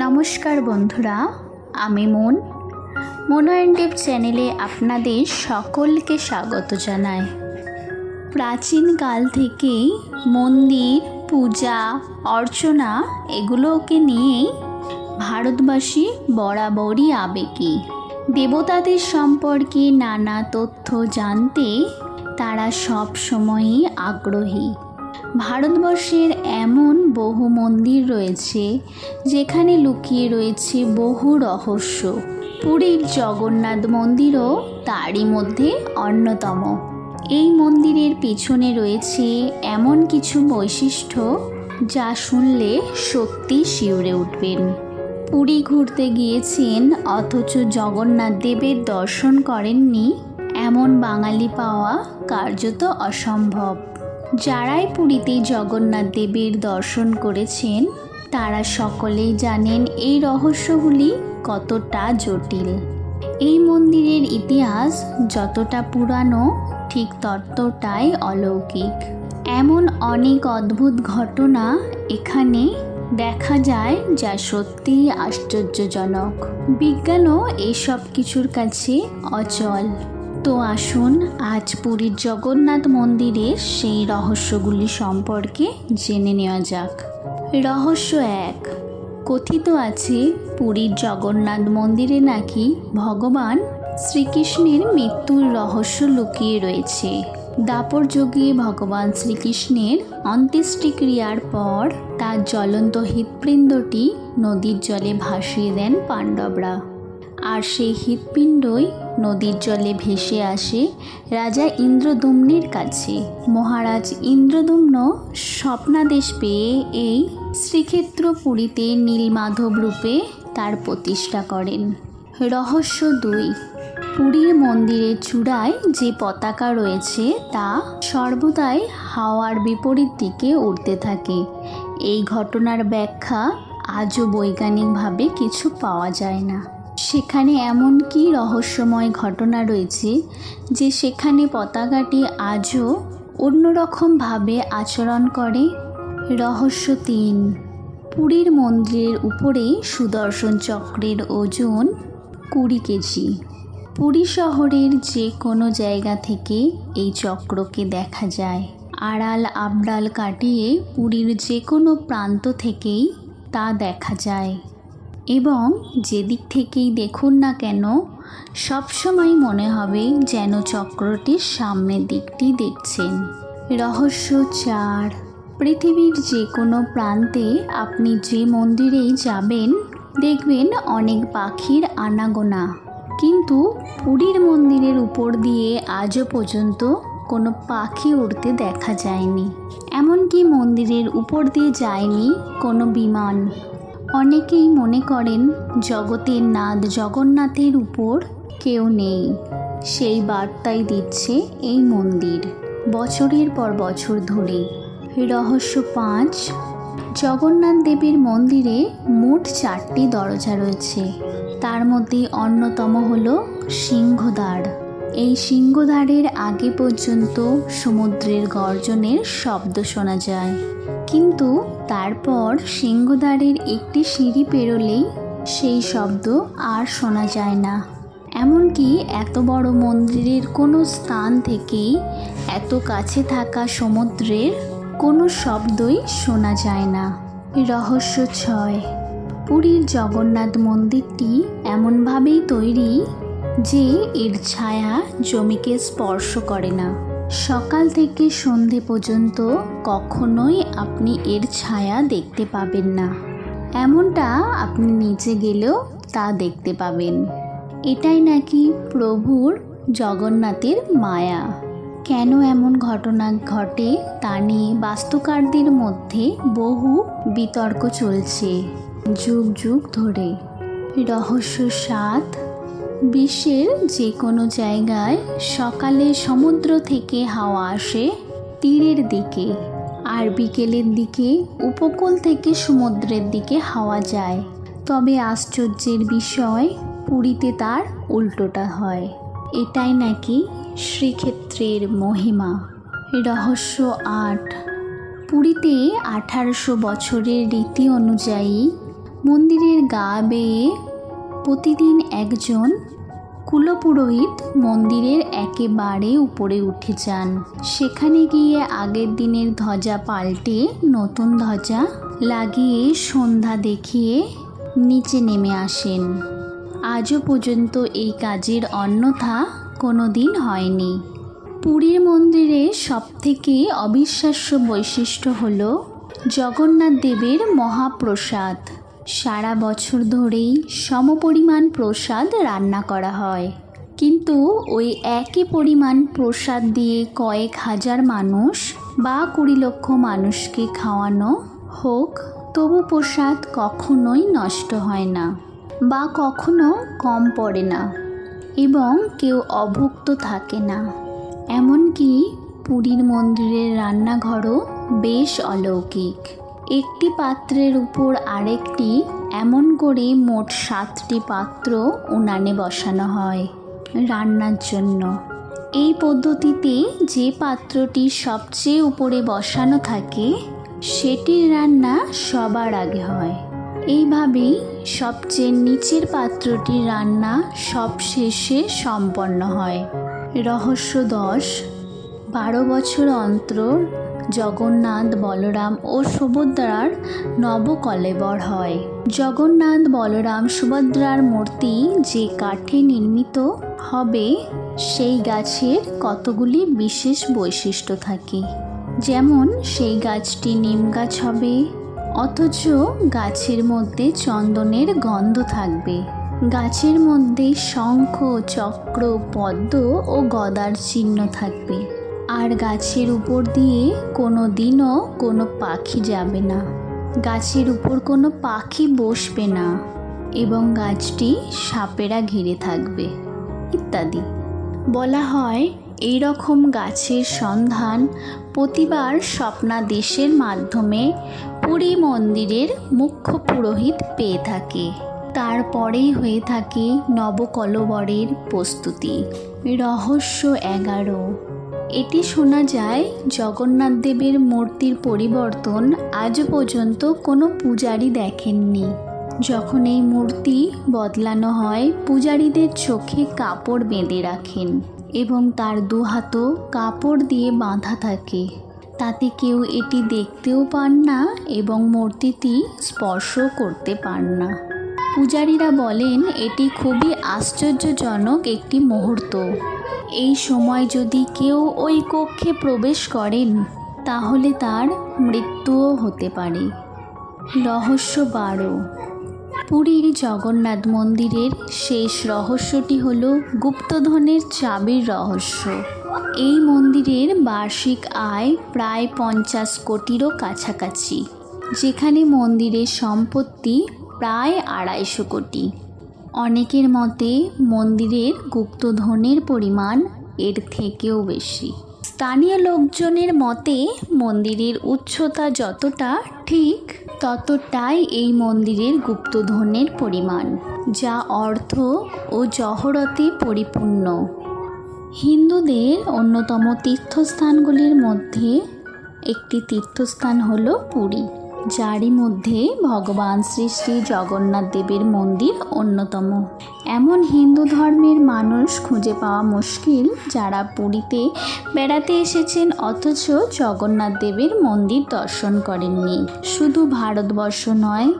নমস্কার বন্ধুরা, আমি মনোয়েন্টিভ চ্যানেলে আপনাদের সকলকে স্বাগত জানাই। প্রাচীনকাল থেকেই মন্দির, পূজা, অর্চনা এগুলোকে নিয়েই ভারতবাসী বরাবরই আবেগী। দেবতাদের সম্পর্কে নানা তথ্য জানতে তারা সব সময়ই আগ্রহী। ভারতবর্ষের এমন বহু মন্দির রয়েছে যেখানে লুকিয়ে রয়েছে বহু রহস্য। পুরীর জগন্নাথ মন্দিরও তারই মধ্যে অন্যতম। এই মন্দিরের পিছনে রয়েছে এমন কিছু বৈশিষ্ট্য যা শুনলে সত্যি শিউরে উঠবেন। পুরী ঘুরতে গিয়েছেন অথচ জগন্নাথ দেবের দর্শন করেননি, এমন বাঙালি পাওয়া কার্যত অসম্ভব। যারাই পুরীতে জগন্নাথ দেবের দর্শন করেছেন তারা সকলেই জানেন এই রহস্যগুলি কতটা জটিল। এই মন্দিরের ইতিহাস যতটা পুরানো ঠিক ততটাই অলৌকিক। এমন অনেক অদ্ভুত ঘটনা এখানে দেখা যায় যা সত্যিই আশ্চর্যজনক। বিজ্ঞানও এইসব কিছুর কাছে অচল। তো আসুন আজ পুরীর জগন্নাথ মন্দিরের সেই রহস্যগুলি সম্পর্কে জেনে নেওয়া যাক। রহস্য 1। কথিত আছে পুরীর জগন্নাথ মন্দিরে নাকি ভগবান শ্রীকৃষ্ণের মৃত্যুর রহস্য লুকিয়ে রয়েছে। দাপর যুগে ভগবান শ্রীকৃষ্ণের অন্ত্যেষ্টিক্রিয়ার পর তার জ্বলন্ত হৃৎপিণ্ডটি নদীর জলে ভাসিয়ে দেন পাণ্ডবরা। আর সেই হৃৎপিণ্ডই নদীর জলে ভেসে আসে রাজা ইন্দ্রদ্যুম্নের কাছে। মহারাজ ইন্দ্রদ্যুম্ন স্বপ্নাদেশ পেয়ে এই শ্রীক্ষেত্র পুরীতে নীলমাধব রূপে তার প্রতিষ্ঠা করেন। রহস্য 2। পুরীর মন্দিরের চূড়ায় যে পতাকা রয়েছে তা সর্বদাই হাওয়ার বিপরীত দিকে উড়তে থাকে। এই ঘটনার ব্যাখ্যা আজও বৈজ্ঞানিকভাবে কিছু পাওয়া যায় না। সেখানে এমন কি রহস্যময় ঘটনা রয়েছে যে সেখানে পতাকাটি আজও অন্যরকমভাবে আচরণ করে। রহস্য 3। পুরীর মন্দিরের উপরে সুদর্শন চক্রের ওজন 20 কেজি। পুরী শহরের যে কোনো জায়গা থেকে এই চক্রকে দেখা যায়। আড়াল আবডাল কাটিয়ে পুরীর যে কোনো প্রান্ত থেকেই তা দেখা যায় এবং যেদিক থেকেই দেখুন না কেন সবসময় মনে হবে যেন চক্রটির সামনের দিকটি দেখছেন। রহস্য 4। পৃথিবীর যে কোনো প্রান্তে আপনি যে মন্দিরেই যাবেন দেখবেন অনেক পাখির আনাগোনা, কিন্তু পুরীর মন্দিরের উপর দিয়ে আজও পর্যন্ত কোনো পাখি উড়তে দেখা যায়নি। এমনকি মন্দিরের উপর দিয়ে যায়নি কোনো বিমান। অনেকেই মনে করেন জগতের নাথ জগন্নাথের উপর কেউ নেই। সেই বার্তাই দিচ্ছে এই মন্দির বছরের পর বছর ধরে। রহস্য 5। জগন্নাথ দেবের মন্দিরে মোট 4টি দরজা রয়েছে। তার মধ্যে অন্যতম হল সিংহদ্বার। এই সিংহদ্বারের আগে পর্যন্ত সমুদ্রের গর্জনের শব্দ শোনা যায়, কিন্তু তারপর সিংহদ্বারের একটি সিঁড়ি পেরোলেই সেই শব্দ আর শোনা যায় না। এমনকি এত বড় মন্দিরের কোনো স্থান থেকেই এত কাছে থাকা সমুদ্রের কোনো শব্দই শোনা যায় না। রহস্য 6। পুরীর জগন্নাথ মন্দিরটি এমনভাবেই তৈরি যে এর ছায়া জমিকে স্পর্শ করে না। সকাল থেকে সন্ধে পর্যন্ত কখনোই আপনি এর ছায়া দেখতে পাবেন না। এমনটা আপনি নিচে গেলেও তা দেখতে পাবেন। এটাই নাকি প্রভুর যগন্নাথের মায়া। কেন এমন ঘটনা ঘটে তা নিয়ে বাস্তুকারদের মধ্যে বহু বিতর্ক চলছে যুগ যুগ ধরে। রহস্য 7। বিশ্বের যে কোনো জায়গায় সকালে সমুদ্র থেকে হাওয়া আসে তীরের দিকে, আর বিকেলের দিকে উপকূল থেকে সমুদ্রের দিকে হাওয়া যায়। তবে আশ্চর্যের বিষয় পুরীতে তার উল্টোটা হয়। এটাই নাকি শ্রীক্ষেত্রের মহিমা। রহস্য 8। পুরীতে 1800 বছরের রীতি অনুযায়ী মন্দিরের গা বেয়ে প্রতিদিন একজন কুলপুরোহিত মন্দিরের একেবারে উপরে উঠে যান। সেখানে গিয়ে আগের দিনের ধ্বজা পাল্টে নতুন ধ্বজা লাগিয়ে সন্ধ্যা দেখিয়ে নিচে নেমে আসেন। আজও পর্যন্ত এই কাজের অন্যথা কোনো দিন হয়নি। পুরীর মন্দিরে সবথেকে অবিশ্বাস্য বৈশিষ্ট্য হল জগন্নাথ দেবের মহাপ্রসাদ। সারা বছর ধরেই সমপরিমাণ প্রসাদ রান্না করা হয়, কিন্তু ওই একই পরিমাণ প্রসাদ দিয়ে কয়েক হাজার মানুষ বা 20 লক্ষ মানুষকে খাওয়ানো হোক, তবু প্রসাদ কখনোই নষ্ট হয় না বা কখনো কম পড়ে না এবং কেউ অভুক্ত থাকে না। এমনকি পুরীর মন্দিরের রান্নাঘরও বেশ অলৌকিক। একটি পাত্রের উপর আরেকটি এমন করে মোট 7টি পাত্র উনানে বসানো হয় রান্নার জন্য। এই পদ্ধতিতে যে পাত্রটি সবচেয়ে উপরে বসানো থাকে সেটির রান্না সবার আগে হয়। এইভাবেই সবচেয়ে নিচের পাত্রটির রান্না সবশেষে সম্পন্ন হয়। রহস্য 10। 12 বছর অন্তর জগন্নাথ, বলরাম ও সুভদ্রার নবকলেবর হয়। জগন্নাথ, বলরাম, সুভদ্রার মূর্তি যে কাঠে নির্মিত হবে সেই গাছের কতগুলি বিশেষ বৈশিষ্ট্য থাকে। যেমন সেই গাছটি নিম গাছ হবে, অথচ গাছের মধ্যে চন্দনের গন্ধ থাকবে। গাছের মধ্যে শঙ্খ, চক্র, পদ্ম ও গদার চিহ্ন থাকবে। আর গাছের উপর দিয়ে কোনো দিনও কোনো পাখি যাবে না, গাছের উপর কোনো পাখি বসবে না এবং গাছটি সাপেরা ঘিরে থাকবে ইত্যাদি। বলা হয় এই রকম গাছের সন্ধান প্রতিবার স্বপ্নাদেশের মাধ্যমে পুরী মন্দিরের মুখ্য পুরোহিত পেয়ে থাকে। তারপরেই হয়ে থাকে নবকলেবরের প্রস্তুতি। রহস্য 11। এটি শোনা যায় জগন্নাথ দেবের মূর্তির পরিবর্তন আজও পর্যন্ত কোনো পূজারী দেখেননি। যখন এই মূর্তি বদলানো হয়, পূজারীদের চোখে কাপড় বেঁধে রাখেন এবং তার 2 হাতও কাপড় দিয়ে বাঁধা থাকে। তাতে কেউ এটি দেখতেও পান না এবং মূর্তিটি স্পর্শ করতে পান না। পূজারীরা বলেন এটি খুবই আশ্চর্যজনক একটি মুহূর্ত। এই সময় যদি কেউ ওই কক্ষে প্রবেশ করেন তাহলে তার মৃত্যুও হতে পারে। রহস্য 12। পুরীর জগন্নাথ মন্দিরের শেষ রহস্যটি হল গুপ্তধনের চাবির রহস্য। এই মন্দিরের বার্ষিক আয় প্রায় 50 কোটিরও কাছাকাছি, যেখানে মন্দিরের সম্পত্তি প্রায় 250 কোটি। অনেকের মতে মন্দিরের গুপ্তধনের পরিমাণ এর থেকেও বেশি। স্থানীয় লোকজনের মতে মন্দিরের উচ্চতা যতটা ঠিক ততটাই এই মন্দিরের গুপ্তধনের পরিমাণ, যা অর্থ ও জহরতে পরিপূর্ণ। হিন্দুদের অন্যতম তীর্থস্থানগুলির মধ্যে একটি তীর্থস্থান হল পুরী, যারই মধ্যে ভগবান শ্রী শ্রী জগন্নাথ দেবের মন্দির অন্যতম। এমন হিন্দু ধর্মের মানুষ খুঁজে পাওয়া মুশকিল যারা পুরীতে বেড়াতে এসেছেন অথচ জগন্নাথ দেবের মন্দির দর্শন করেননি। শুধু ভারতবর্ষ নয়,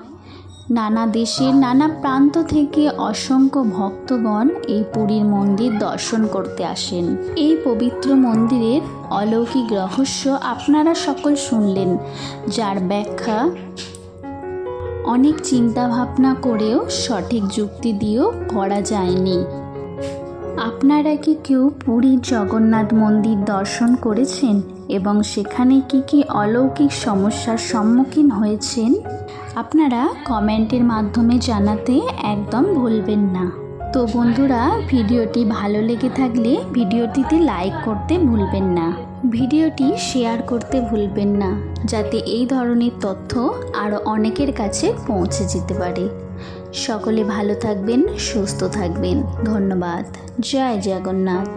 নানা দেশের নানা প্রান্ত থেকে অসংখ্য ভক্তগণ এই পুরীর মন্দির দর্শন করতে আসেন। এই পবিত্র মন্দিরের অলৌকিক রহস্য আপনারা সকল শুনলেন, যার ব্যাখ্যা অনেক চিন্তা ভাবনা করেও সঠিক যুক্তি দিয়েও করা যায়নি। আপনারা কি কেউ পুরীর জগন্নাথ মন্দির দর্শন করেছেন এবং সেখানে কি কি অলৌকিক সমস্যার সম্মুখীন হয়েছেন? আপনারা কমেন্টের মাধ্যমে জানাতে একদম ভুলবেন না। তো বন্ধুরা, ভিডিওটি ভালো লেগে থাকলে ভিডিওটিতে লাইক করতে ভুলবেন না, ভিডিওটি শেয়ার করতে ভুলবেন না, যাতে এই ধরনের তথ্য আরও অনেকের কাছে পৌঁছে যেতে পারে। সকলে ভালো থাকবেন, সুস্থ থাকবেন। ধন্যবাদ। জয় জগন্নাথ।